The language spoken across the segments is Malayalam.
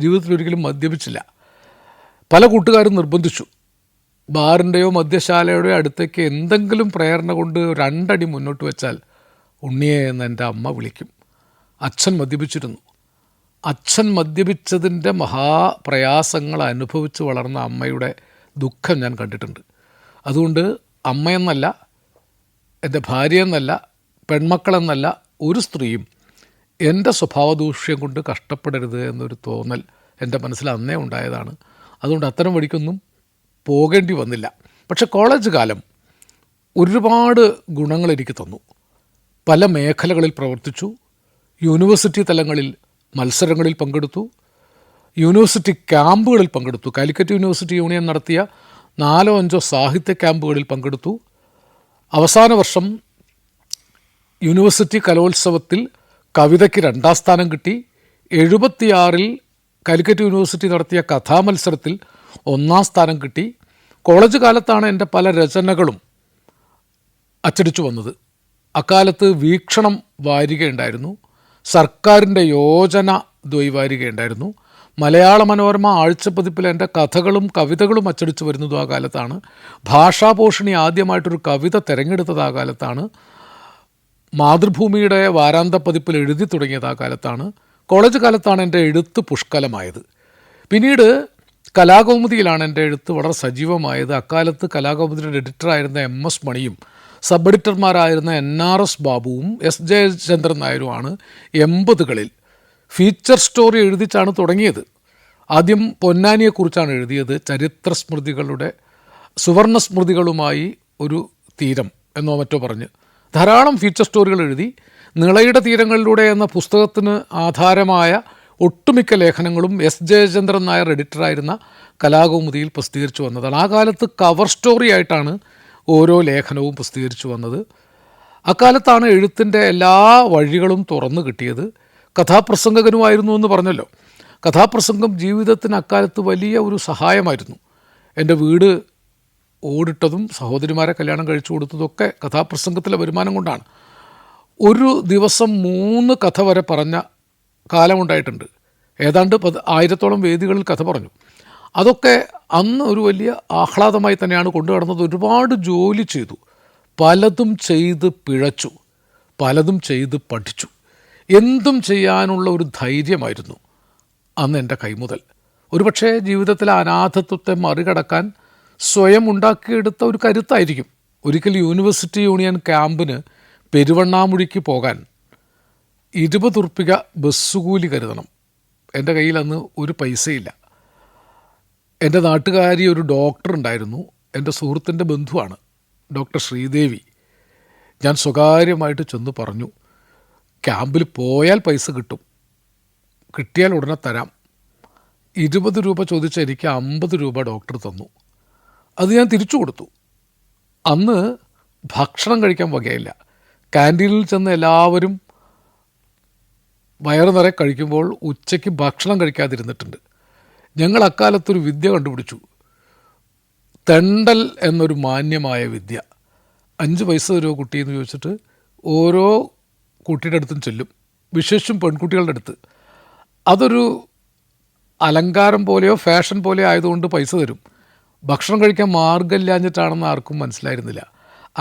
ജീവിതത്തിൽ ഒരിക്കലും മദ്യപിച്ചില്ല. പല കൂട്ടുകാരും നിർബന്ധിച്ചു. ബാറിൻ്റെയോ മദ്യശാലയുടെയോ അടുത്തേക്ക് എന്തെങ്കിലും പ്രേരണ കൊണ്ട് 2 അടി മുന്നോട്ട് വെച്ചാൽ ഉണ്ണിയെ എന്ന് എൻ്റെ അമ്മ വിളിക്കും. അച്ഛൻ മദ്യപിച്ചിരുന്നു. അച്ഛൻ മദ്യപിച്ചതിൻ്റെ മഹാപ്രയാസങ്ങൾ അനുഭവിച്ച് വളർന്ന അമ്മയുടെ ദുഃഖം ഞാൻ കണ്ടിട്ടുണ്ട്. അതുകൊണ്ട് അമ്മയെന്നല്ല, എൻ്റെ ഭാര്യയെന്നല്ല, പെൺമക്കളെന്നല്ല ഒരു സ്ത്രീയും എൻ്റെ സ്വഭാവദൂഷ്യം കൊണ്ട് കഷ്ടപ്പെടരുത് എന്നൊരു തോന്നൽ എൻ്റെ മനസ്സിൽ അന്നേ ഉണ്ടായതാണ്. അതുകൊണ്ട് അത്തരം വഴിക്കൊന്നും പോകേണ്ടി വന്നില്ല. പക്ഷെ കോളേജ് കാലം ഒരുപാട് ഗുണങ്ങൾ എനിക്ക് തന്നു. പല മേഖലകളിൽ പ്രവർത്തിച്ചു. യൂണിവേഴ്സിറ്റി തലങ്ങളിൽ മത്സരങ്ങളിൽ പങ്കെടുത്തു. യൂണിവേഴ്സിറ്റി ക്യാമ്പുകളിൽ പങ്കെടുത്തു. കാലിക്കറ്റ് യൂണിവേഴ്സിറ്റി യൂണിയൻ നടത്തിയ 4-5 സാഹിത്യ ക്യാമ്പുകളിൽ പങ്കെടുത്തു. അവസാന വർഷം യൂണിവേഴ്സിറ്റി കലോത്സവത്തിൽ കവിതയ്ക്ക് 2ാം സ്ഥാനം കിട്ടി. 76-ൽ കാലിക്കറ്റ് യൂണിവേഴ്സിറ്റി നടത്തിയ കഥാമത്സരത്തിൽ 1ാം സ്ഥാനം കിട്ടി. കോളേജ് കാലത്താണ് എൻ്റെ പല രചനകളും അച്ചടിച്ചു വന്നത്. അക്കാലത്ത് വീക്ഷണം വാരികയുണ്ടായിരുന്നു, സർക്കാരിൻ്റെ യോജന ദ്വൈവാരികയുണ്ടായിരുന്നു. മലയാള മനോരമ ആഴ്ചപ്പതിപ്പിൽ എൻ്റെ കഥകളും കവിതകളും അച്ചടിച്ചു വരുന്നതും ആ കാലത്താണ്. ഭാഷാപോഷിണി ആദ്യമായിട്ടൊരു കവിത തിരഞ്ഞെടുത്തത് ആ കാലത്താണ്. മാതൃഭൂമിയുടെ വാരാന്ത പതിപ്പിൽ എഴുതി തുടങ്ങിയത് ആ കാലത്താണ്. കോളേജ് കാലത്താണ് എൻ്റെ എഴുത്ത് പുഷ്കലമായത്. പിന്നീട് കലാകൗമുദിയിലാണ് എൻ്റെ എഴുത്ത് വളരെ സജീവമായത്. അക്കാലത്ത് കലാകൗമുദിയുടെ എഡിറ്ററായിരുന്ന MS മണിയും സബ് എഡിറ്റർമാരായിരുന്ന NRS ബാബുവും S ജയചന്ദ്രൻ നായരുമാണ് 80കളിൽ ഫീച്ചർ സ്റ്റോറി എഴുതിച്ചാണ് തുടങ്ങിയത്. ആദ്യം പൊന്നാനിയെക്കുറിച്ചാണ് എഴുതിയത്. ചരിത്ര സ്മൃതികളുടെ സുവർണ സ്മൃതികളുമായി ഒരു തീരം എന്നോ മറ്റോ പറഞ്ഞ് ധാരാളം ഫീച്ചർ സ്റ്റോറികൾ എഴുതി. നിളയുടെ തീരങ്ങളിലൂടെ എന്ന പുസ്തകത്തിന് ആധാരമായ ഒട്ടുമിക്ക ലേഖനങ്ങളും S ജയചന്ദ്രൻ നായർ എഡിറ്ററായിരുന്ന കലാകൗമുദിയിൽ പ്രസിദ്ധീകരിച്ചു വന്നതാണ്. ആ കാലത്ത് കവർ സ്റ്റോറി ആയിട്ടാണ് ഓരോ ലേഖനവും പ്രസിദ്ധീകരിച്ചു വന്നത്. അക്കാലത്താണ് എഴുത്തിൻ്റെ എല്ലാ വഴികളും തുറന്നു കിട്ടിയത്. കഥാപ്രസംഗകനുമായിരുന്നു എന്ന് പറഞ്ഞല്ലോ. കഥാപ്രസംഗം ജീവിതത്തിന് അക്കാലത്ത് വലിയ ഒരു സഹായമായിരുന്നു. എൻ്റെ വീട് ഓടിട്ടതും സഹോദരിമാരെ കല്യാണം കഴിച്ചു കൊടുത്തതൊക്കെ കഥാപ്രസംഗത്തിലെ വരുമാനം കൊണ്ടാണ്. ഒരു ദിവസം 3 കഥ വരെ പറഞ്ഞ കാലമുണ്ടായിട്ടുണ്ട്. ഏതാണ്ട് 1000-ഓളം വേദികളിൽ കഥ പറഞ്ഞു. അതൊക്കെ അന്ന് ഒരു വലിയ ആഹ്ലാദമായി തന്നെയാണ് കൊണ്ടു നടന്നത്. ഒരുപാട് ജോലി ചെയ്തു, പലതും ചെയ്ത് പിഴച്ചു, പലതും ചെയ്ത് പഠിച്ചു. എന്തും ചെയ്യാനുള്ള ഒരു ധൈര്യമായിരുന്നു അന്ന് എൻ്റെ കൈമുതൽ. ഒരുപക്ഷെ ജീവിതത്തിലെ അനാഥത്വത്തെ മറികടക്കാൻ സ്വയം ഉണ്ടാക്കിയെടുത്ത ഒരു കരുത്തായിരിക്കും. ഒരിക്കൽ യൂണിവേഴ്സിറ്റി യൂണിയൻ ക്യാമ്പിന് പെരുവണ്ണാമുഴിക്ക് പോകാൻ 20 ഉറുപ്പിക ബസ്സുകൂലി കരുതണം. എൻ്റെ കയ്യിൽ അന്ന് ഒരു പൈസയില്ല. എൻ്റെ നാട്ടുകാരി ഒരു ഡോക്ടർ ഉണ്ടായിരുന്നു. എൻ്റെ സുഹൃത്തിൻ്റെ ബന്ധുവാണ് ഡോക്ടർ ശ്രീദേവി. ഞാൻ സ്വകാര്യമായിട്ട് ചെന്ന് പറഞ്ഞു, ക്യാമ്പിൽ പോയാൽ പൈസ കിട്ടും, കിട്ടിയാൽ ഉടനെ തരാം. 20 രൂപ ചോദിച്ച എനിക്ക് 50 രൂപ ഡോക്ടർ തന്നു. അത് ഞാൻ തിരിച്ചു കൊടുത്തു. അന്ന് ഭക്ഷണം കഴിക്കാൻ വകയില്ല. ക്യാൻറ്റീനിൽ ചെന്ന് എല്ലാവരും വയറു നിറയെ കഴിക്കുമ്പോൾ ഉച്ചയ്ക്ക് ഭക്ഷണം കഴിക്കാതിരുന്നിട്ടുണ്ട്. ഞങ്ങൾ അക്കാലത്തൊരു വിദ്യ കണ്ടുപിടിച്ചു, തെണ്ടൽ എന്നൊരു മാന്യമായ വിദ്യ. 5 പൈസ തരുമോ കുട്ടി എന്ന് ചോദിച്ചിട്ട് ഓരോ കുട്ടിയുടെ അടുത്തും ചെല്ലും, വിശേഷിച്ചും പെൺകുട്ടികളുടെ അടുത്ത്. അതൊരു അലങ്കാരം പോലെയോ ഫാഷൻ പോലെയോ ആയതുകൊണ്ട് പൈസ തരും. ഭക്ഷണം കഴിക്കാൻ മാർഗ്ഗമില്ലാഞ്ഞിട്ടാണെന്ന് ആർക്കും മനസ്സിലായിരുന്നില്ല.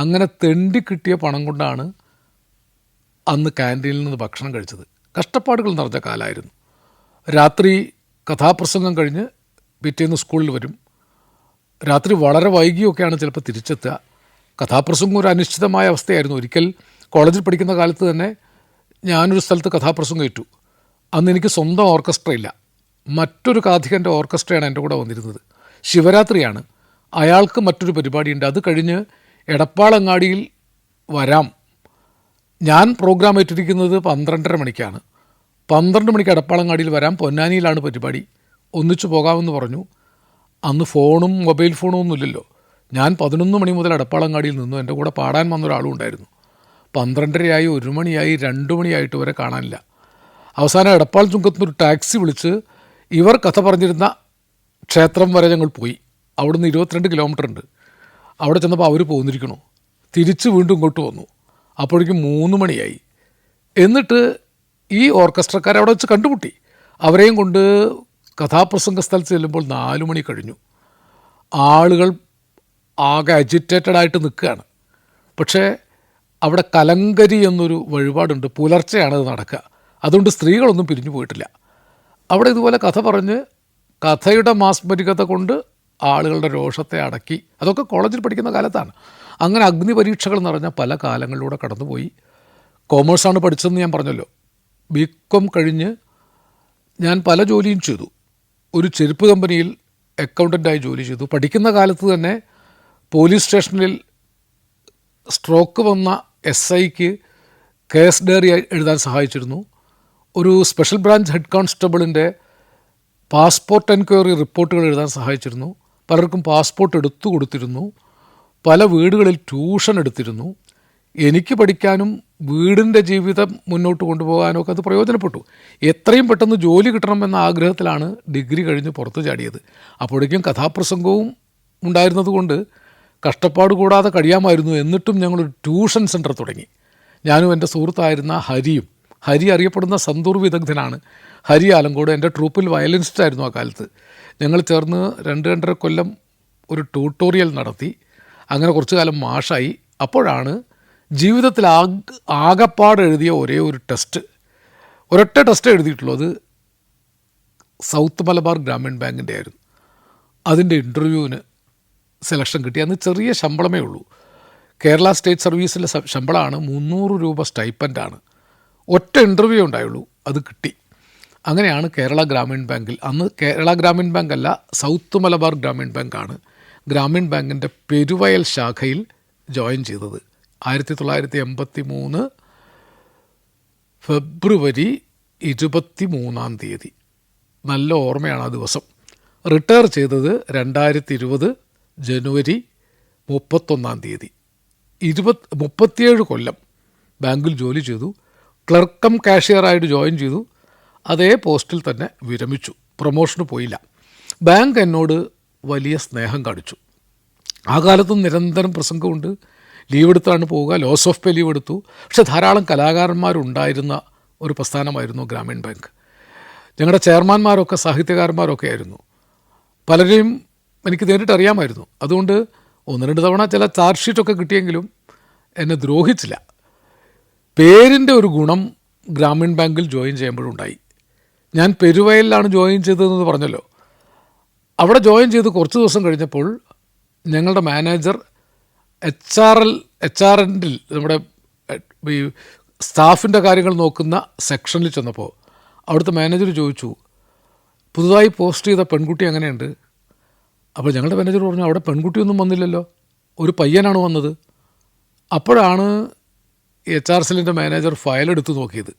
അങ്ങനെ തെണ്ടി കിട്ടിയ പണം കൊണ്ടാണ് അന്ന് ക്യാൻറ്റീനിൽ നിന്ന് ഭക്ഷണം കഴിച്ചത്. കഷ്ടപ്പാടുകൾ നിറഞ്ഞ കാലമായിരുന്നു. രാത്രി കഥാപ്രസംഗം കഴിഞ്ഞ് പിറ്റേന്ന് സ്കൂളിൽ വരും. രാത്രി വളരെ വൈകിയൊക്കെയാണ് ചിലപ്പോൾ തിരിച്ചെത്തുക. കഥാപ്രസംഗം ഒരു അനിശ്ചിതമായ അവസ്ഥയായിരുന്നു. ഒരിക്കൽ കോളേജിൽ പഠിക്കുന്ന കാലത്ത് തന്നെ ഞാനൊരു സ്ഥലത്ത് കഥാപ്രസംഗം ഏറ്റു. അന്ന് എനിക്ക് സ്വന്തം ഓർക്കസ്ട്രയില്ല. മറ്റൊരു കാഥികൻ്റെ ഓർക്കസ്ട്രയാണ് എൻ്റെ കൂടെ വന്നിരുന്നത്. ശിവരാത്രിയാണ്. അയാൾക്ക് മറ്റൊരു പരിപാടിയുണ്ട്. അത് കഴിഞ്ഞ് എടപ്പാളങ്ങാടിയിൽ വരാം. ഞാൻ പ്രോഗ്രാം ഏറ്റിരിക്കുന്നത് 12:30 മണിക്കാണ്. 12 മണിക്ക് എടപ്പാളങ്ങാടിയിൽ വരാം, പൊന്നാനിയിലാണ് പരിപാടി, ഒന്നിച്ചു പോകാമെന്ന് പറഞ്ഞു. അന്ന് ഫോണും മൊബൈൽ ഫോണും ഒന്നുമില്ലല്ലോ. ഞാൻ 11 മണി മുതൽ എടപ്പാളങ്ങാടിയിൽ നിന്നു. എൻ്റെ കൂടെ പാടാൻ വന്നൊരാളും ഉണ്ടായിരുന്നു. 12:30 1 മണിയായി, 2 മണിയായിട്ട് വരെ കാണാനില്ല. അവസാനം എടപ്പാൾ ചുങ്കത്തുനിന്നൊരു ടാക്സി വിളിച്ച് ഇവർ കഥ പറഞ്ഞിരുന്ന ക്ഷേത്രം വരെ ഞങ്ങൾ പോയി. അവിടുന്ന് 22 കിലോമീറ്റർ ഉണ്ട്. അവിടെ ചെന്നപ്പോൾ അവർ പോന്നിരിക്കണു. തിരിച്ച് വീണ്ടും ഇങ്ങോട്ട് വന്നു. അപ്പോഴേക്കും 3 മണിയായി. എന്നിട്ട് ഈ ഓർക്കസ്ട്രക്കാരെ അവിടെ വെച്ച് കണ്ടുമുട്ടി. അവരെയും കൊണ്ട് കഥാപ്രസംഗ സ്ഥലത്ത് ചെല്ലുമ്പോൾ 4 മണി കഴിഞ്ഞു. ആളുകൾ ആകെ അജിറ്റേറ്റഡ് ആയിട്ട് നിൽക്കുകയാണ്. പക്ഷേ അവിടെ കലങ്കരി എന്നൊരു വഴിപാടുണ്ട്, പുലർച്ചെയാണത് നടക്കുക. അതുകൊണ്ട് സ്ത്രീകളൊന്നും പിരിഞ്ഞു പോയിട്ടില്ല. അവിടെ ഇതുപോലെ കഥ പറഞ്ഞ് കഥയുടെ മാസ്മരികത കൊണ്ട് ആളുകളുടെ രോഷത്തെ അടക്കി. അതൊക്കെ കോളേജിൽ പഠിക്കുന്ന കാലത്താണ്. അങ്ങനെ അഗ്നിപരീക്ഷകൾ നിറഞ്ഞ പല കാലങ്ങളിലൂടെ കടന്നുപോയി. കോമേഴ്സാണ് പഠിച്ചതെന്ന് ഞാൻ പറഞ്ഞല്ലോ. ബികോം കഴിഞ്ഞ് ഞാൻ പല ജോലിയും ചെയ്തു. ഒരു ചെരുപ്പ് കമ്പനിയിൽ അക്കൗണ്ടൻ്റായി ജോലി ചെയ്തു. പഠിക്കുന്ന കാലത്ത് തന്നെ പോലീസ് സ്റ്റേഷനിൽ സ്ട്രോക്ക് വന്ന SIക്ക് കേസ് ഡയറി എഴുതാൻ സഹായിച്ചിരുന്നു. ഒരു സ്പെഷ്യൽ ബ്രാഞ്ച് ഹെഡ് കോൺസ്റ്റബിളിൻ്റെ പാസ്പോർട്ട് എൻക്വയറി റിപ്പോർട്ടുകൾ എഴുതാൻ സഹായിച്ചിരുന്നു. പലർക്കും പാസ്പോർട്ട് എടുത്തു കൊടുത്തിരുന്നു. പല വീടുകളിൽ ട്യൂഷൻ എടുത്തിരുന്നു. എനിക്ക് പഠിക്കാനും വീടിൻ്റെ ജീവിതം മുന്നോട്ട് കൊണ്ടുപോകാനും ഒക്കെ അത് പ്രയോജനപ്പെട്ടു. എത്രയും പെട്ടെന്ന് ജോലി കിട്ടണമെന്ന ആഗ്രഹത്തിലാണ് ഡിഗ്രി കഴിഞ്ഞ് പുറത്ത് ചാടിയത്. അപ്പോഴേക്കും കഥാപ്രസംഗവും ഉണ്ടായിരുന്നതുകൊണ്ട് കഷ്ടപ്പാട് കൂടാതെ കഴിയാമായിരുന്നു. എന്നിട്ടും ഞങ്ങളൊരു ട്യൂഷൻ സെൻറ്റർ തുടങ്ങി. ഞാനും എൻ്റെ സുഹൃത്തായിരുന്ന ഹരിയും. ഹരി അറിയപ്പെടുന്ന സന്തൂർ വിദഗ്ധനാണ്. ഹരി ആലങ്കോട് എൻ്റെ ട്രൂപ്പിൽ വയലിനിസ്റ്റായിരുന്നു ആ കാലത്ത്. ഞങ്ങൾ ചേർന്ന് 2-2.5 കൊല്ലം ഒരു ട്യൂട്ടോറിയൽ നടത്തി. അങ്ങനെ കുറച്ചു കാലം മാഷായി. അപ്പോഴാണ് ജീവിതത്തിൽ ആകപ്പാട് എഴുതിയ ഒരേ ഒരു ടെസ്റ്റ്, ഒരൊറ്റ ടെസ്റ്റ് എഴുതിയിട്ടുള്ളൂ. അത് സൗത്ത് മലബാർ ഗ്രാമീൺ ബാങ്കിൻ്റെ ആയിരുന്നു. അതിൻ്റെ ഇൻ്റർവ്യൂവിന് സെലക്ഷൻ കിട്ടി. അന്ന് ചെറിയ ശമ്പളമേ ഉള്ളൂ. കേരള സ്റ്റേറ്റ് സർവീസിലെ ശമ്പളമാണ് 300 രൂപ സ്റ്റൈപ്പൻ്റാണ്. ഒറ്റ ഇൻ്റർവ്യൂ ഉണ്ടായുള്ളൂ, അത് കിട്ടി. അങ്ങനെയാണ് കേരള ഗ്രാമീൺ ബാങ്കിൽ, അന്ന് കേരള ഗ്രാമീൺ ബാങ്ക് അല്ല, സൗത്ത് മലബാർ ഗ്രാമീൺ ബാങ്കാണ്, ഗ്രാമീൺ ബാങ്കിൻ്റെ പെരുവയൽ ശാഖയിൽ ജോയിൻ ചെയ്തത്. 1983 ഫെബ്രുവരി 23 നല്ല ഓർമ്മയാണ് ആ ദിവസം. റിട്ടയർ ചെയ്തത് 2020 ജനുവരി 31 37 കൊല്ലം ബാങ്കിൽ ജോലി ചെയ്തു. ക്ലർക്കം കാഷ്യറായിട്ട് ജോയിൻ ചെയ്തു. അതേ പോസ്റ്റിൽ തന്നെ വിരമിച്ചു. പ്രൊമോഷന് പോയില്ല. ബാങ്ക് എന്നോട് വലിയ സ്നേഹം കാണിച്ചു. ആ കാലത്തും നിരന്തരം പ്രസംഗമുണ്ട്. ലീവ് എടുത്താണ് പോവുക. ലോസ് ഓഫ് പേ ലീവ് എടുത്തു. പക്ഷെ ധാരാളം കലാകാരന്മാരുണ്ടായിരുന്ന ഒരു പ്രസ്ഥാനമായിരുന്നു ഗ്രാമീൺ ബാങ്ക്. ഞങ്ങളുടെ ചെയർമാന്മാരൊക്കെ സാഹിത്യകാരന്മാരൊക്കെ ആയിരുന്നു. പലരെയും എനിക്ക് നേരിട്ട് അറിയാമായിരുന്നു. അതുകൊണ്ട് 1-2 തവണ ചില ചാർജ് ഷീറ്റൊക്കെ കിട്ടിയെങ്കിലും എന്നെ ദ്രോഹിച്ചില്ല. പേരിൻ്റെ ഒരു ഗുണം ഗ്രാമീൺ ബാങ്കിൽ ജോയിൻ ചെയ്യുമ്പോഴുണ്ടായി. ഞാൻ പെരുവയലിലാണ് ജോയിൻ ചെയ്തതെന്ന് പറഞ്ഞല്ലോ. അവിടെ ജോയിൻ ചെയ്ത് കുറച്ച് ദിവസം കഴിഞ്ഞപ്പോൾ ഞങ്ങളുടെ മാനേജർ HR&ൽ നമ്മുടെ ഈ സ്റ്റാഫിൻ്റെ കാര്യങ്ങൾ നോക്കുന്ന സെക്ഷനിൽ ചെന്നപ്പോൾ അവിടുത്തെ മാനേജർ ചോദിച്ചു, പുതുതായി പോസ്റ്റ് ചെയ്ത പെൺകുട്ടി എങ്ങനെയുണ്ട്? അപ്പോൾ ഞങ്ങളുടെ മാനേജർ പറഞ്ഞു, അവിടെ പെൺകുട്ടിയൊന്നും വന്നില്ലല്ലോ, ഒരു പയ്യനാണ് വന്നത്. അപ്പോഴാണ് HR സെല്ലിൻ്റെ മാനേജർ ഫയലെടുത്ത് നോക്കിയത്.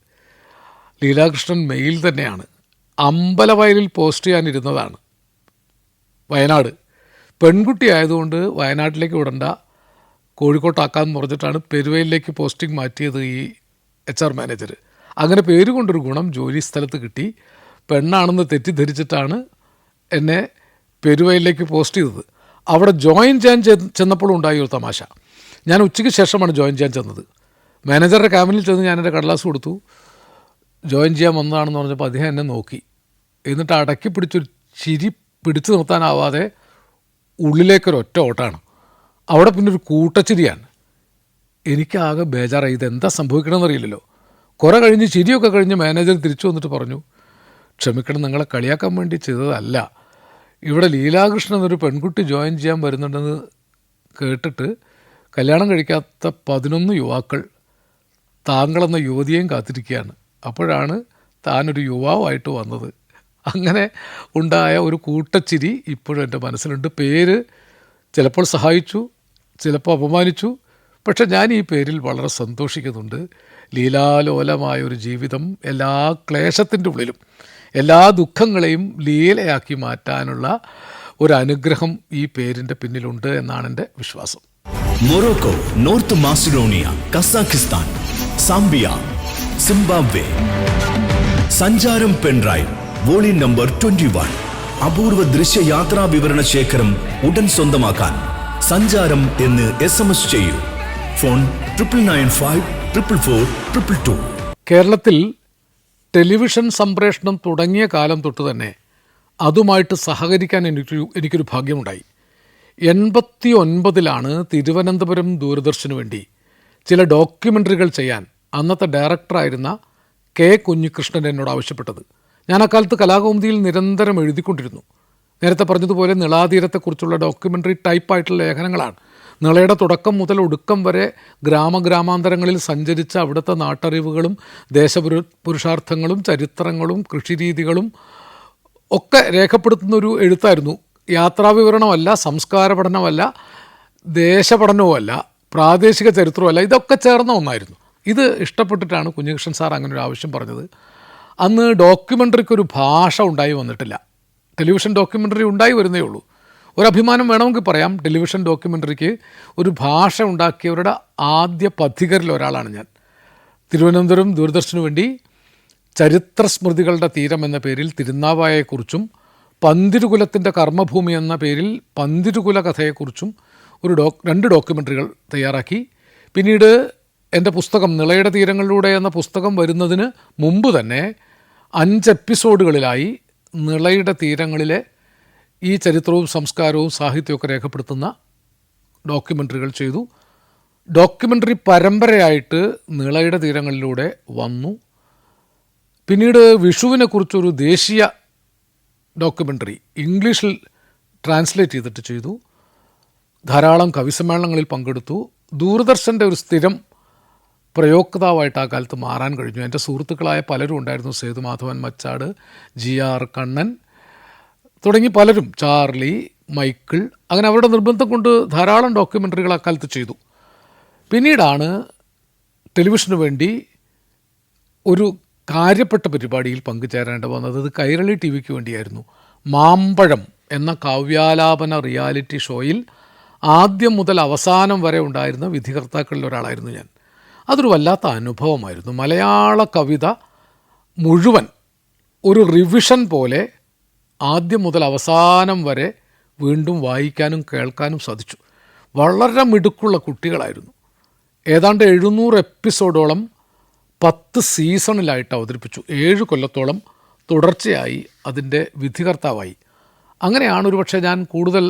ലീലാകൃഷ്ണൻ മെയിൽ തന്നെയാണ്. അമ്പലവയലിൽ പോസ്റ്റ് ചെയ്യാനിരുന്നതാണ്, വയനാട്. പെൺകുട്ടി ആയതുകൊണ്ട് വയനാട്ടിലേക്ക് വിടണ്ട, കോഴിക്കോട്ടാക്കാമെന്ന് പറഞ്ഞിട്ടാണ് പെരുവയലിലേക്ക് പോസ്റ്റിംഗ് മാറ്റിയത് ഈ HR മാനേജർ. അങ്ങനെ പേര് കൊണ്ടൊരു ഗുണം ജോലി സ്ഥലത്ത് കിട്ടി. പെണ്ണാണെന്ന് തെറ്റിദ്ധരിച്ചിട്ടാണ് എന്നെ പെരുവയലിലേക്ക് പോസ്റ്റ് ചെയ്തത്. അവിടെ ജോയിൻ ചെയ്യാൻ ചെന്നപ്പോഴും ഉണ്ടായി ഒരു തമാശ. ഞാൻ ഉച്ചയ്ക്ക് ശേഷമാണ് ജോയിൻ ചെയ്യാൻ ചെന്നത്. മാനേജറുടെ ക്യാബിനിൽ ചെന്ന് ഞാൻ എൻ്റെ കടലാസ് കൊടുത്തു. ജോയിൻ ചെയ്യാൻ വന്നതാണെന്ന് പറഞ്ഞപ്പോൾ അദ്ദേഹം എന്നെ നോക്കി. എന്നിട്ട് അടക്കി പിടിച്ചൊരു ചിരി പിടിച്ചു നിർത്താനാവാതെ ഉള്ളിലേക്കൊരൊറ്റ ഓട്ടാണ്. അവിടെ പിന്നെ ഒരു കൂട്ടച്ചിരിയാണ്. എനിക്കാകെ ബേജാറായി, ഇതെന്താ സംഭവിക്കണമെന്നറിയില്ലല്ലോ. കുറേ കഴിഞ്ഞ് ചിരിയൊക്കെ കഴിഞ്ഞ് മാനേജർ തിരിച്ചു വന്നിട്ട് പറഞ്ഞു, ക്ഷമിക്കണം, നിങ്ങളെ കളിയാക്കാൻ വേണ്ടി ചെയ്തതല്ല. ഇവിടെ ലീലാകൃഷ്ണൻ എന്നൊരു പെൺകുട്ടി ജോയിൻ ചെയ്യാൻ വരുന്നുണ്ടെന്ന് കേട്ടിട്ട് കല്യാണം കഴിക്കാത്ത 11 യുവാക്കൾ താങ്കളെന്ന യുവതിയെയും കാത്തിരിക്കുകയാണ്. അപ്പോഴാണ് താനൊരു യുവാവായിട്ട് വന്നത്. അങ്ങനെ ഉണ്ടായ ഒരു കൂട്ടച്ചിരി ഇപ്പോഴും എൻ്റെ മനസ്സിലുണ്ട്. പേര് ചിലപ്പോൾ സഹായിച്ചു, ചിലപ്പോൾ അപമാനിച്ചു. പക്ഷെ ഞാൻ ഈ പേരിൽ വളരെ സന്തോഷിക്കുന്നുണ്ട്. ലീലാലോലമായൊരു ജീവിതം, എല്ലാ ക്ലേശത്തിൻ്റെ ഉള്ളിലും എല്ലാ ദുഃഖങ്ങളെയും ലീലയാക്കി മാറ്റാനുള്ള ഒരു അനുഗ്രഹം ഈ പേരിൻ്റെ പിന്നിലുണ്ട് എന്നാണ് എൻ്റെ വിശ്വാസം. Morocco, north Macedonia, Kazakhstan, Zambia, Zimbabwe. സഞ്ചാരം പെൻഡ്രൈവ് വോളിയം നമ്പർ 21. അപൂർവ ദൃശ്യയാത്രാ വിവരണ ശേഖരം ഉടൻ സ്വന്തമാക്കാൻ സഞ്ചാരം എന്ന് SMS ചെയ്യൂ. ഫോൺ 9995444222. കേരളത്തിൽ ടെലിവിഷൻ സംപ്രേഷണം തുടങ്ങിയ കാലം തൊട്ട് തന്നെ അതുമായിട്ട് സഹകരിക്കാൻ എനിക്കൊരു ഭാഗ്യമുണ്ടായി. 89-ലാണ് തിരുവനന്തപുരം ദൂരദർശന് വേണ്ടി ചില ഡോക്യുമെൻ്ററികൾ ചെയ്യാൻ അന്നത്തെ ഡയറക്ടറായിരുന്ന കെ കുഞ്ഞികൃഷ്ണൻ എന്നോട് ആവശ്യപ്പെട്ടത്. ഞാൻ അക്കാലത്ത് കലാകൗമുദിയിൽ നിരന്തരം എഴുതിക്കൊണ്ടിരുന്നു. നേരത്തെ പറഞ്ഞതുപോലെ നിളാതീരത്തെക്കുറിച്ചുള്ള ഡോക്യുമെൻ്ററി ടൈപ്പായിട്ടുള്ള ലേഖനങ്ങളാണ്. നിളയുടെ തുടക്കം മുതൽ ഒടുക്കം വരെ ഗ്രാമഗ്രാമാന്തരങ്ങളിൽ സഞ്ചരിച്ച അവിടുത്തെ നാട്ടറിവുകളും ദേശപുരുഷാർത്ഥങ്ങളും ചരിത്രങ്ങളും കൃഷിരീതികളും ഒക്കെ രേഖപ്പെടുത്തുന്നൊരു എഴുത്തായിരുന്നു. യാത്രാവിവരണമല്ല, സംസ്കാര പഠനമല്ല, ദേശപഠനവുമല്ല, പ്രാദേശിക ചരിത്രമല്ല, ഇതൊക്കെ ചേർന്ന ഒന്നായിരുന്നു. ഇത് ഇഷ്ടപ്പെട്ടിട്ടാണ് കുഞ്ഞികൃഷ്ണൻ സാർ അങ്ങനെ ഒരു ആവശ്യം പറഞ്ഞത്. അന്ന് ഡോക്യുമെൻ്ററിക്കൊരു ഭാഷ ഉണ്ടായി വന്നിട്ടില്ല. ടെലിവിഷൻ ഡോക്യുമെൻ്ററി ഉണ്ടായി വരുന്നേ ഉള്ളൂ. ഒരഭിമാനം വേണമെങ്കിൽ പറയാം, ടെലിവിഷൻ ഡോക്യുമെൻ്ററിക്ക് ഒരു ഭാഷ ഉണ്ടാക്കിയവരുടെ ആദ്യ പഥികരിൽ ഒരാളാണ് ഞാൻ. തിരുവനന്തപുരം ദൂരദർശനു വേണ്ടി ചരിത്രസ്മൃതികളുടെ തീരം എന്ന പേരിൽ തിരുനാവായയെക്കുറിച്ചും പന്തിരുകുലത്തിൻ്റെ കർമ്മഭൂമി എന്ന പേരിൽ പന്തിരുകുല കഥയെക്കുറിച്ചും രണ്ട് ഡോക്യുമെൻ്ററികൾ തയ്യാറാക്കി. പിന്നീട് എൻ്റെ പുസ്തകം നിളയുടെ തീരങ്ങളിലൂടെ എന്ന പുസ്തകം വരുന്നതിന് മുമ്പ് തന്നെ 5 എപ്പിസോഡുകളിലായി നിളയുടെ തീരങ്ങളിലെ ഈ ചരിത്രവും സംസ്കാരവും സാഹിത്യമൊക്കെ രേഖപ്പെടുത്തുന്ന ഡോക്യുമെൻ്ററികൾ ചെയ്തു. ഡോക്യുമെൻ്ററി പരമ്പരയായിട്ട് നിളയുടെ തീരങ്ങളിലൂടെ വന്നു. പിന്നീട് വിഷുവിനെക്കുറിച്ചൊരു ദേശീയ ഡോക്യുമെൻ്ററി ഇംഗ്ലീഷിൽ ട്രാൻസ്ലേറ്റ് ചെയ്തിട്ട് ചെയ്തു. ധാരാളം കവിസമ്മേളനങ്ങളിൽ പങ്കെടുത്തു. ദൂരദർശൻ്റെ ഒരു സ്ഥിരം പ്രയോക്താവായിട്ട് ആ കാലത്ത് മാറാൻ കഴിഞ്ഞു. എൻ്റെ സുഹൃത്തുക്കളായ പലരും ഉണ്ടായിരുന്നു. സേതുമാധവൻ മച്ചാട്, GR കണ്ണൻ തുടങ്ങി പലരും, ചാർലി, മൈക്കിൾ, അങ്ങനെ അവരുടെ നിർബന്ധം കൊണ്ട് ധാരാളം ഡോക്യുമെൻ്ററികൾ അക്കാലത്ത് ചെയ്തു. പിന്നീടാണ് ടെലിവിഷന് വേണ്ടി ഒരു കാര്യപ്പെട്ട പരിപാടിയിൽ പങ്കുചേരേണ്ടി വന്നത്. അത് കൈരളി TV-ക്ക് വേണ്ടിയായിരുന്നു. മാമ്പഴം എന്ന കാവ്യാലാപന റിയാലിറ്റി ഷോയിൽ ആദ്യം മുതൽ അവസാനം വരെ ഉണ്ടായിരുന്ന വിധികർത്താക്കളിൽ ഒരാളായിരുന്നു ഞാൻ. അതൊരു വല്ലാത്ത അനുഭവമായിരുന്നു. മലയാള കവിത മുഴുവൻ ഒരു റിവിഷൻ പോലെ ആദ്യം മുതൽ അവസാനം വരെ വീണ്ടും വായിക്കാനും കേൾക്കാനും സാധിച്ചു. വളരെ മിടുക്കുള്ള കുട്ടികളായിരുന്നു. ഏതാണ്ട് 700 എപ്പിസോഡോളം 10 സീസണിലായിട്ട് അവതരിപ്പിച്ചു. 7 കൊല്ലത്തോളം തുടർച്ചയായി അതിൻ്റെ വിധികർത്താവായി. അങ്ങനെയാണ് ഒരുപക്ഷെ ഞാൻ കൂടുതൽ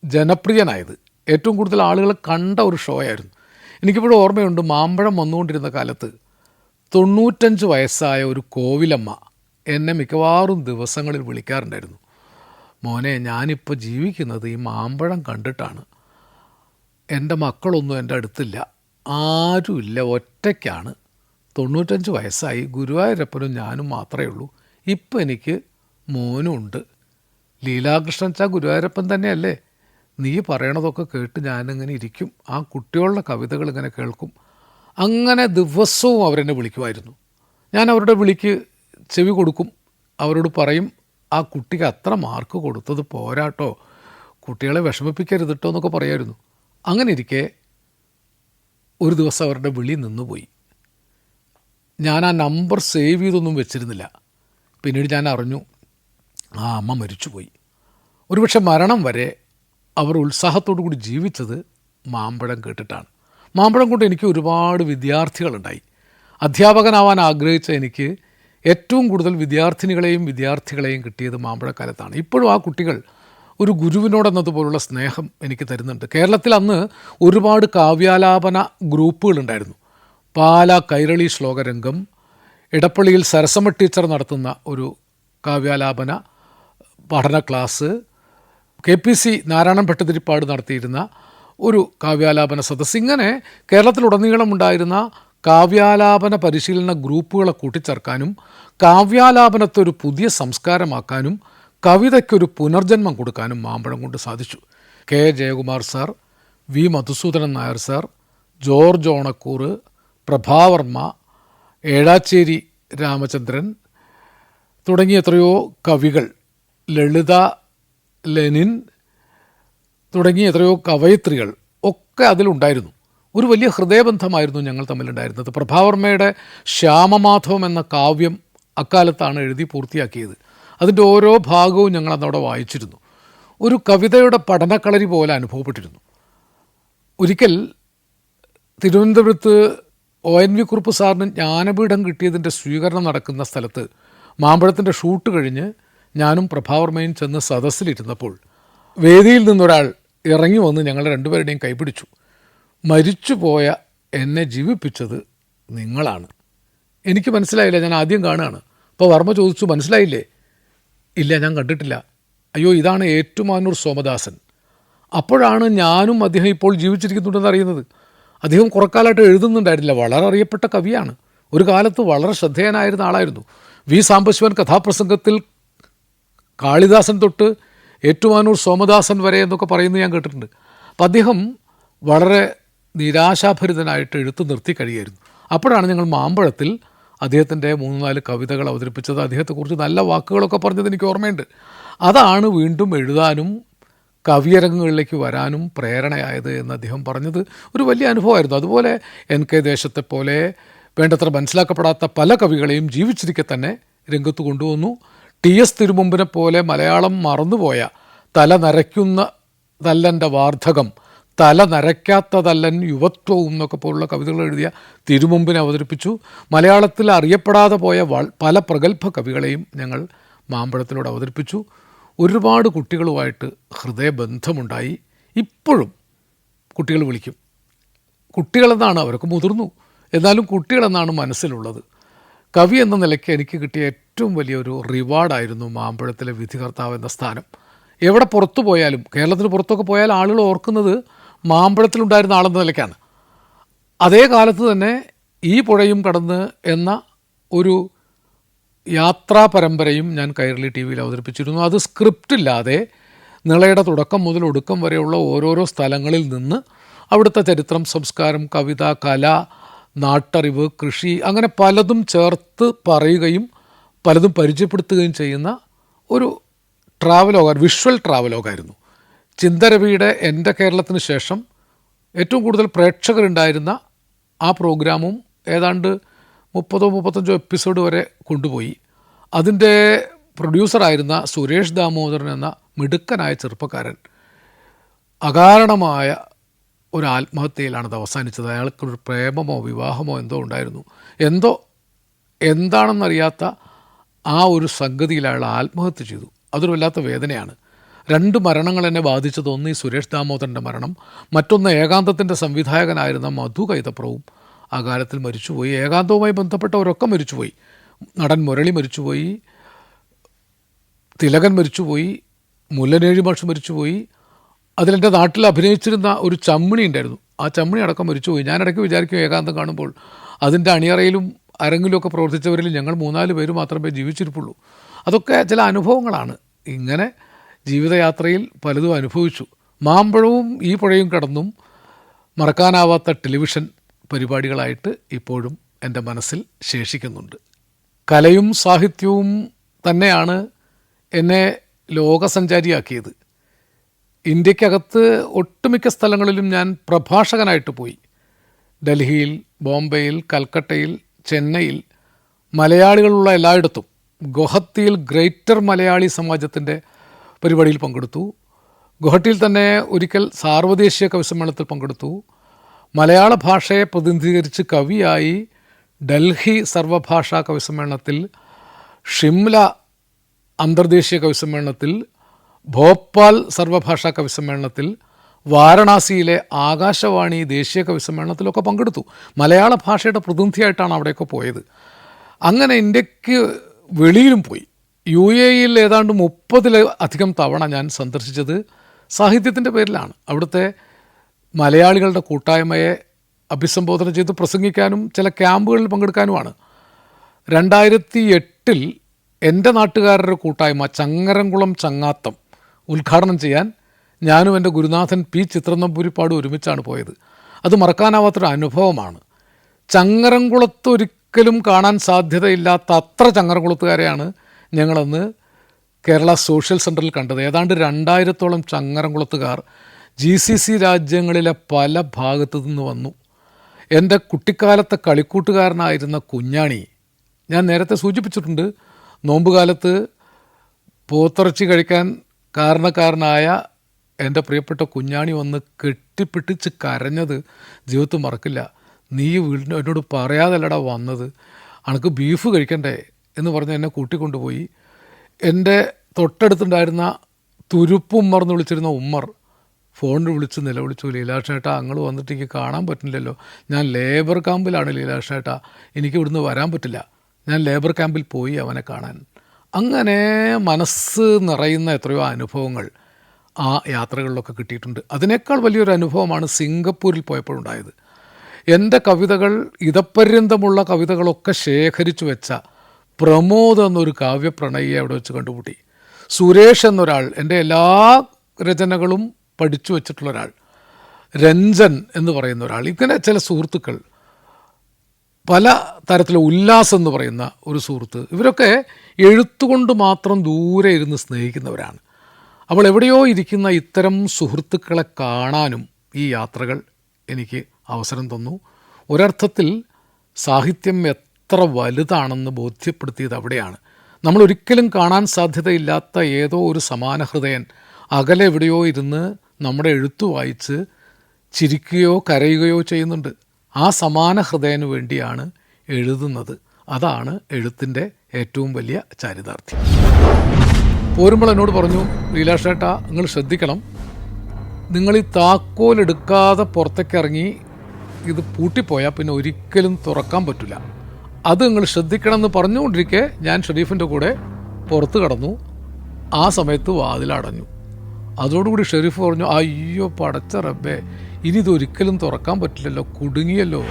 ജനപ്രിയനായത്. ഏറ്റവും കൂടുതൽ ആളുകൾ കണ്ട ഒരു ഷോ ആയിരുന്നു. എനിക്കിപ്പോഴും ഓർമ്മയുണ്ട്, മാമ്പഴം വന്നുകൊണ്ടിരുന്ന കാലത്ത് 95 വയസ്സായ ഒരു കോവിലമ്മ എന്നെ മിക്കവാറും ദിവസങ്ങളിൽ വിളിക്കാറുണ്ടായിരുന്നു. മോനെ, ഞാനിപ്പോൾ ജീവിക്കുന്നത് ഈ മാമ്പഴം കണ്ടിട്ടാണ്. എൻ്റെ മക്കളൊന്നും എൻ്റെ അടുത്തില്ല, ആരുമില്ല, ഒറ്റയ്ക്കാണ്. 95 വയസ്സായി, ഗുരുവായൂരപ്പനും ഞാനും മാത്രമേ ഉള്ളൂ. ഇപ്പം എനിക്ക് മോനും ഉണ്ട്. ലീലാകൃഷ്ണൻ ചാ ഗുരുവായൂരപ്പൻ തന്നെയല്ലേ? നീ പറയണതൊക്കെ കേട്ട് ഞാനിങ്ങനെ ഇരിക്കും. ആ കുട്ടികളുടെ കവിതകൾ ഇങ്ങനെ കേൾക്കും. അങ്ങനെ ദിവസവും അവരെന്നെ വിളിക്കുമായിരുന്നു. ഞാൻ അവരുടെ വിളിക്ക് ചെവി കൊടുക്കും. അവരോട് പറയും, ആ കുട്ടിക്ക് അത്ര മാർക്ക് കൊടുത്തത് പോരാട്ടോ, കുട്ടികളെ വിഷമിപ്പിക്കരുത് കേട്ടോ എന്നൊക്കെ പറയായിരുന്നു. അങ്ങനെ ഇരിക്കെ ഒരു ദിവസം അവരുടെ വിളി നിന്നുപോയി. ഞാൻ ആ നമ്പർ സേവ് ചെയ്തൊന്നും വെച്ചിരുന്നില്ല. പിന്നീട് ഞാൻ അറിഞ്ഞു, ആ അമ്മ മരിച്ചുപോയി. ഒരുപക്ഷെ മരണം വരെ അവർ ഉത്സാഹത്തോടു കൂടി ജീവിച്ചത് മാമ്പഴം കേട്ടിട്ടാണ്. മാമ്പഴം കൊണ്ട് എനിക്ക് ഒരുപാട് വിദ്യാർത്ഥികളുണ്ടായി. അധ്യാപകനാവാൻ ആഗ്രഹിച്ച എനിക്ക് ഏറ്റവും കൂടുതൽ വിദ്യാർത്ഥികളെയും കിട്ടിയത് മാമ്പഴക്കാലത്താണ്. ഇപ്പോഴും ആ കുട്ടികൾ ഒരു ഗുരുവിനോടെന്നതുപോലുള്ള സ്നേഹം എനിക്ക് തരുന്നുണ്ട്. കേരളത്തിൽ അന്ന് ഒരുപാട് കാവ്യാലാപന ഗ്രൂപ്പുകളുണ്ടായിരുന്നു. പാലാ കൈരളി ശ്ലോകരംഗം, ഇടപ്പള്ളിയിൽ സരസമ്മ ടീച്ചർ നടത്തുന്ന ഒരു കാവ്യാലാപന പഠന ക്ലാസ്, KPC നാരായണൻ ഭട്ടതിരിപ്പാട് നടത്തിയിരുന്ന ഒരു കാവ്യാലാപന സദസ്സ്, ഇങ്ങനെ കേരളത്തിലുടനീളം ഉണ്ടായിരുന്ന കാവ്യാലാപന പരിശീലന ഗ്രൂപ്പുകളെ കൂട്ടിച്ചേർക്കാനും കാവ്യാലാപനത്തെ ഒരു പുതിയ സംസ്കാരമാക്കാനും കവിതയ്ക്കൊരു പുനർജന്മം കൊടുക്കാനും മാമ്പഴം കൊണ്ട് സാധിച്ചു. K. Jayakumar sir, V. Madhusoodanan Nair sir, George Onakkoor, Prabhavarma, Ezhacheri Ramachandran തുടങ്ങിയ എത്രയോ കവികൾ, ലളിത, ലെനിൻ തുടങ്ങിയ എത്രയോ കവയിത്രികൾ ഒക്കെ അതിലുണ്ടായിരുന്നു. ഒരു വലിയ ഹൃദയബന്ധമായിരുന്നു ഞങ്ങൾ തമ്മിലുണ്ടായിരുന്നത്. പ്രഭാവർമ്മയുടെ ശ്യാമമാധവം എന്ന കാവ്യം അക്കാലത്താണ് എഴുതി പൂർത്തിയാക്കിയത്. അതിൻ്റെ ഓരോ ഭാഗവും ഞങ്ങൾ അതവിടെ വായിച്ചിരുന്നു. ഒരു കവിതയുടെ പഠനക്കളരി പോലെ അനുഭവപ്പെട്ടിരുന്നു. ഒരിക്കൽ തിരുവനന്തപുരത്ത് ONV കുറുപ്പ് സാറിന് ജ്ഞാനപീഠം കിട്ടിയതിൻ്റെ സ്വീകരണം നടക്കുന്ന സ്ഥലത്ത് മാമ്പഴത്തിൻ്റെ ഷൂട്ട് കഴിഞ്ഞ് ഞാനും പ്രഭാവർമ്മയും ചെന്ന് സദസ്സിലിരുന്നപ്പോൾ വേദിയിൽ നിന്നൊരാൾ ഇറങ്ങി വന്ന് ഞങ്ങളുടെ രണ്ടുപേരുടെയും കൈപിടിച്ചു. മരിച്ചുപോയ എന്നെ ജീവിപ്പിച്ചത് നിങ്ങളാണ്. എനിക്ക് മനസ്സിലായില്ല, ഞാൻ ആദ്യം കാണുകയാണ്. അപ്പോൾ വർമ്മ ചോദിച്ചു, മനസ്സിലായില്ലേ? ഇല്ല, ഞാൻ കണ്ടിട്ടില്ല. അയ്യോ, ഇതാണ് ഏറ്റുമാനൂർ സോമദാസൻ. അപ്പോഴാണ് ഞാനും അദ്ദേഹം ഇപ്പോൾ ജീവിച്ചിരിക്കുന്നുണ്ടെന്ന് അറിയുന്നത്. അദ്ദേഹം കുറക്കാലമായിട്ട് എഴുതുന്നുണ്ടായിരുന്നില്ല. വളരെ അറിയപ്പെട്ട കവിയാണ്. ഒരു കാലത്ത് വളരെ ശ്രദ്ധേയനായിരുന്ന ആളായിരുന്നു. വി സാംബശിവൻ കഥാപ്രസംഗത്തിൽ കാളിദാസൻ തൊട്ട് ഏറ്റുമാനൂർ സോമദാസൻ വരെ എന്നൊക്കെ പറയുന്നത് ഞാൻ കേട്ടിട്ടുണ്ട്. അപ്പം അദ്ദേഹം വളരെ നിരാശാഭരിതനായിട്ട് എഴുത്ത് നിർത്തി കഴിയായിരുന്നു. അപ്പോഴാണ് ഞങ്ങൾ മാമ്പഴത്തിൽ അദ്ദേഹത്തിൻ്റെ 3-4 കവിതകൾ അവതരിപ്പിച്ചത്. അദ്ദേഹത്തെക്കുറിച്ച് നല്ല വാക്കുകളൊക്കെ പറഞ്ഞത് എനിക്ക് ഓർമ്മയുണ്ട്. അതാണ് വീണ്ടും എഴുതാനും കവിയരങ്ങുകളിലേക്ക് വരാനും പ്രേരണയായത് എന്ന് അദ്ദേഹം പറഞ്ഞത് ഒരു വലിയ അനുഭവമായിരുന്നു. അതുപോലെ NK ദേശത്തെപ്പോലെ വേണ്ടത്ര മനസ്സിലാക്കപ്പെടാത്ത പല കവികളെയും ജീവിച്ചിരിക്കെ തന്നെ രംഗത്ത് കൊണ്ടുവന്നു. TS തിരുമുമ്പിനെ പോലെ മലയാളം മറന്നുപോയ തല നരയ്ക്കുന്ന തല്ലൻ്റെ വാർദ്ധകം, തല നരയ്ക്കാത്തതല്ലൻ യുവത്വവും എന്നൊക്കെ പോലുള്ള കവിതകൾ എഴുതിയ തിരുമുമ്പിനെ അവതരിപ്പിച്ചു. മലയാളത്തിൽ അറിയപ്പെടാതെ പോയ പല പ്രഗത്ഭ കവികളെയും ഞങ്ങൾ മാമ്പഴത്തിലൂടെ അവതരിപ്പിച്ചു. ഒരുപാട് കുട്ടികളുമായിട്ട് ഹൃദയബന്ധമുണ്ടായി. ഇപ്പോഴും കുട്ടികൾ വിളിക്കും. കുട്ടികളെന്നാണ്, അവരൊക്കെ മുതിർന്നു, എന്നാലും കുട്ടികളെന്നാണ് മനസ്സിലുള്ളത്. കവി എന്ന നിലയ്ക്ക് എനിക്ക് കിട്ടിയ ഏറ്റവും വലിയൊരു റിവാർഡായിരുന്നു മാമ്പഴത്തിലെ വിധികർത്താവ് എന്ന സ്ഥാനം. എവിടെ പുറത്തു പോയാലും, കേരളത്തിന് പുറത്തൊക്കെ പോയാൽ ആളുകൾ ഓർക്കുന്നത് മാമ്പഴത്തിലുണ്ടായിരുന്ന ആളെന്ന നിലയ്ക്കാണ്. അതേ കാലത്ത് തന്നെ ഈ പുഴയും കടന്ന് എന്ന ഒരു യാത്രാ പരമ്പരയും ഞാൻ കൈരളി TV-യിൽ അവതരിപ്പിച്ചിരുന്നു. അത് സ്ക്രിപ്റ്റില്ലാതെ നിളയുടെ തുടക്കം മുതൽ ഒടുക്കം വരെയുള്ള ഓരോരോ സ്ഥലങ്ങളിൽ നിന്ന് അവിടുത്തെ ചരിത്രം, സംസ്കാരം, കവിത, കല, നാട്ടറിവ്, കൃഷി, അങ്ങനെ പലതും ചേർത്ത് പറയുകയും പലതും പരിചയപ്പെടുത്തുകയും ചെയ്യുന്ന ഒരു ട്രാവലോഗ, വിഷ്വൽ ട്രാവലോഗായിരുന്നു. ചിന്തരവിയുടെ എൻ്റെ കേരളത്തിന് ശേഷം ഏറ്റവും കൂടുതൽ പ്രേക്ഷകരുണ്ടായിരുന്ന ആ പ്രോഗ്രാമും ഏതാണ്ട് 30-35 എപ്പിസോഡ് വരെ കൊണ്ടുപോയി. അതിൻ്റെ പ്രൊഡ്യൂസറായിരുന്ന സുരേഷ് ദാമോദരൻ എന്ന മിടുക്കനായ ചെറുപ്പക്കാരൻ അകാരണമായ ഒരു ആത്മഹത്യയിലാണ് അത് അവസാനിച്ചത്. അയാൾക്കൊരു പ്രേമമോ വിവാഹമോ എന്തോ ഉണ്ടായിരുന്നു. എന്താണെന്നറിയാത്ത ആ ഒരു സംഗതിയിൽ അയാൾ ആത്മഹത്യ ചെയ്തു. അതൊരു വല്ലാത്ത വേദനയാണ്. 2 മരണങ്ങൾ എന്നെ ബാധിച്ചത്. ഒന്ന് ഈ സുരേഷ് ദാമോദരൻ്റെ മരണം, മറ്റൊന്ന് ഏകാന്തത്തിൻ്റെ സംവിധായകനായിരുന്ന മധു കൈതപ്രവും ആ കാലത്തിൽ മരിച്ചുപോയി. ഏകാന്തവുമായി ബന്ധപ്പെട്ടവരൊക്കെ മരിച്ചുപോയി. നടൻ മുരളി മരിച്ചുപോയി, തിലകൻ മരിച്ചുപോയി, മുല്ലനേഴി മാഷ് മരിച്ചുപോയി. അതിലെൻ്റെ നാട്ടിൽ അഭിനയിച്ചിരുന്ന ഒരു ചമ്മിണി ഉണ്ടായിരുന്നു, ആ ചമ്മിണി അടക്കം മരിച്ചുപോയി. ഞാനിടയ്ക്ക് വിചാരിക്കും ഏകാന്തം കാണുമ്പോൾ അതിൻ്റെ അണിയറയിലും അരങ്ങിലുമൊക്കെ പ്രവർത്തിച്ചവരിൽ ഞങ്ങൾ 3-4 പേര് മാത്രമേ ജീവിച്ചിരിപ്പുള്ളൂ. അതൊക്കെ ചില അനുഭവങ്ങളാണ്. ഇങ്ങനെ ജീവിതയാത്രയിൽ പലതും അനുഭവിച്ചു. മാമ്പഴവും ഈ പുഴയും കടന്നും മറക്കാനാവാത്ത ടെലിവിഷൻ പരിപാടികളായിട്ട് ഇപ്പോഴും എൻ്റെ മനസ്സിൽ ശേഷിക്കുന്നുണ്ട്. കലയും സാഹിത്യവും തന്നെയാണ് എന്നെ ലോകസഞ്ചാരിയാക്കിയത്. ഇന്ത്യക്കകത്ത് ഒട്ടുമിക്ക സ്ഥലങ്ങളിലും ഞാൻ പ്രഭാഷകനായിട്ട് പോയി. ഡൽഹിയിൽ, ബോംബെയിൽ, കൽക്കട്ടയിൽ, ചെന്നൈയിൽ, മലയാളികളുള്ള എല്ലായിടത്തും. ഗുവാഹത്തിയിൽ ഗ്രേറ്റർ മലയാളി സമാജത്തിൻ്റെ പരിപാടിയിൽ പങ്കെടുത്തു. ഗുവാഹട്ടിയിൽ തന്നെ ഒരിക്കൽ സാർവദേശീയ കവിസമ്മേളനത്തിൽ പങ്കെടുത്തു. മലയാള ഭാഷയെ പ്രതിനിധീകരിച്ച് കവിയായി ഡൽഹി സർവഭാഷാ കവിസമ്മേളനത്തിൽ, ഷിംല അന്തർദേശീയ കവിസമ്മേളനത്തിൽ, ഭോപ്പാൽ സർവഭാഷാ കവിസമ്മേളനത്തിൽ, വാരണാസിയിലെ ആകാശവാണി ദേശീയ കവിസമ്മേളനത്തിലൊക്കെ പങ്കെടുത്തു. മലയാള ഭാഷയുടെ പ്രതിനിധിയായിട്ടാണ് അവിടെയൊക്കെ പോയത്. അങ്ങനെ ഇന്ത്യക്ക് വെളിയിലും പോയി. UAE-യിൽ ഏതാണ്ട് 30-ലധികം തവണ ഞാൻ സന്ദർശിച്ചത് സാഹിത്യത്തിൻ്റെ പേരിലാണ്. അവിടുത്തെ മലയാളികളുടെ കൂട്ടായ്മയെ അഭിസംബോധന ചെയ്ത് പ്രസംഗിക്കാനും ചില ക്യാമ്പുകളിൽ പങ്കെടുക്കാനുമാണ്. 2008-ൽ എൻ്റെ നാട്ടുകാരുടെ കൂട്ടായ്മ ചങ്ങരംകുളം ചങ്ങാത്തം ഉദ്ഘാടനം ചെയ്യാൻ ഞാനും എൻ്റെ ഗുരുനാഥൻ P. ചിത്രനമ്പൂരിപ്പാടും ഒരുമിച്ചാണ് പോയത്. അത് മറക്കാനാവാത്തൊരു അനുഭവമാണ്. ചങ്ങരംകുളത്ത് ഒരിക്കലും കാണാൻ സാധ്യതയില്ലാത്ത അത്ര ചങ്ങരംകുളത്തുകാരെയാണ് ഞങ്ങളന്ന് കേരള സോഷ്യൽ സെൻ്ററിൽ കണ്ടത്. ഏതാണ്ട് 2000-ഓളം ചങ്ങരംകുളത്തുകാർ GCC രാജ്യങ്ങളിലെ പല ഭാഗത്തു നിന്ന് വന്നു. എൻ്റെ കുട്ടിക്കാലത്തെ കളിക്കൂട്ടുകാരനായിരുന്ന കുഞ്ഞാണി, ഞാൻ നേരത്തെ സൂചിപ്പിച്ചിട്ടുണ്ട്, നോമ്പുകാലത്ത് പോത്തിറച്ചി കഴിക്കാൻ കാരണക്കാരനായ എൻ്റെ പ്രിയപ്പെട്ട കുഞ്ഞാണി വന്ന് കെട്ടിപ്പിടിച്ച് കരഞ്ഞത് ജീവിതത്തിൽ മറക്കില്ല. നീ വീടിന് എന്നോട് പറയാതല്ലടാ വന്നത്, അനക്ക് ബീഫ് കഴിക്കണ്ടേ എന്ന് പറഞ്ഞ് എന്നെ കൂട്ടിക്കൊണ്ടുപോയി. എൻ്റെ തൊട്ടടുത്തുണ്ടായിരുന്ന തുരുപ്പുമ്മർ എന്ന് വിളിച്ചിരുന്ന ഉമ്മർ ഫോണിൽ വിളിച്ച് നിലവിളിച്ചു, ലീലാഷേട്ടാ നിങ്ങൾ വന്നിട്ട് എനിക്ക് കാണാൻ പറ്റില്ലല്ലോ, ഞാൻ ലേബർ ക്യാമ്പിലാണ് ലീലാഷേട്ടാ, എനിക്ക് ഇവിടുന്ന് വരാൻ പറ്റില്ല, ഞാൻ ലേബർ ക്യാമ്പിൽ പോയി അവനെ കാണാൻ. അങ്ങനെ മനസ്സ് നിറയുന്ന എത്രയോ അനുഭവങ്ങൾ ആ യാത്രകളിലൊക്കെ കിട്ടിയിട്ടുണ്ട്. അതിനേക്കാൾ വലിയൊരു അനുഭവമാണ് സിംഗപ്പൂരിൽ പോയപ്പോഴുണ്ടായത്. എൻ്റെ കവിതകൾ, ഇതപര്യന്തമുള്ള കവിതകളൊക്കെ ശേഖരിച്ചു വെച്ച പ്രമോദ് എന്നൊരു കാവ്യപ്രണയിയെ അവിടെ വെച്ച് കണ്ടുമുട്ടി. സുരേഷ് എന്നൊരാൾ, എൻ്റെ എല്ലാ രചനകളും പഠിച്ചു വച്ചിട്ടുള്ള ഒരാൾ, രഞ്ജൻ എന്ന് പറയുന്ന ഒരാൾ, ഇങ്ങനെ ചില സുഹൃത്തുക്കൾ, പല തരത്തിലെ ഉല്ലാസ് എന്ന് പറയുന്ന ഒരു സുഹൃത്ത്, ഇവരൊക്കെ എഴുത്തുകൊണ്ട് മാത്രം ദൂരെ ഇരുന്ന് സ്നേഹിക്കുന്നവരാണ്. അപ്പോൾ എവിടെയോ ഇരിക്കുന്ന ഇത്തരം സുഹൃത്തുക്കളെ കാണാനും ഈ യാത്രകൾ എനിക്ക് അവസരം തന്നു. ഒരർത്ഥത്തിൽ സാഹിത്യം എത്ര വലുതാണെന്ന് ബോധ്യപ്പെടുത്തിയത് അവിടെയാണ്. നമ്മൾ ഒരിക്കലും കാണാൻ സാധ്യതയില്ലാത്ത ഏതോ ഒരു സമാന ഹൃദയൻ അകലെ എവിടെയോ ഇരുന്ന് നമ്മുടെ എഴുത്തു വായിച്ച് ചിരിക്കുകയോ കരയുകയോ ചെയ്യുന്നുണ്ട്. ആ സമാന ഹൃദയന് വേണ്ടിയാണ് എഴുതുന്നത്. അതാണ് എഴുത്തിൻ്റെ ഏറ്റവും വലിയ ചാരിതാർത്ഥ്യം. പോരുമ്പോൾ എന്നോട് പറഞ്ഞു, ലീലാഷേട്ടാ നിങ്ങൾ ശ്രദ്ധിക്കണം, നിങ്ങൾ ഈ താക്കോലെടുക്കാതെ പുറത്തേക്ക് ഇറങ്ങി ഇത് പൂട്ടിപ്പോയാൽ പിന്നെ ഒരിക്കലും തുറക്കാൻ പറ്റില്ല, അത് നിങ്ങൾ ശ്രദ്ധിക്കണം എന്ന് പറഞ്ഞുകൊണ്ടിരിക്കെ ഞാൻ ഷെരീഫിൻ്റെ കൂടെ പുറത്ത് കടന്നു. ആ സമയത്ത് വാതിലടഞ്ഞു. അതോടുകൂടി ഷെരീഫ് പറഞ്ഞു, അയ്യോ പടച്ച റബ്ബേ, ഇനി ഇതൊരിക്കലും തുറക്കാൻ പറ്റില്ലല്ലോ, കുടുങ്ങിയല്ലോ.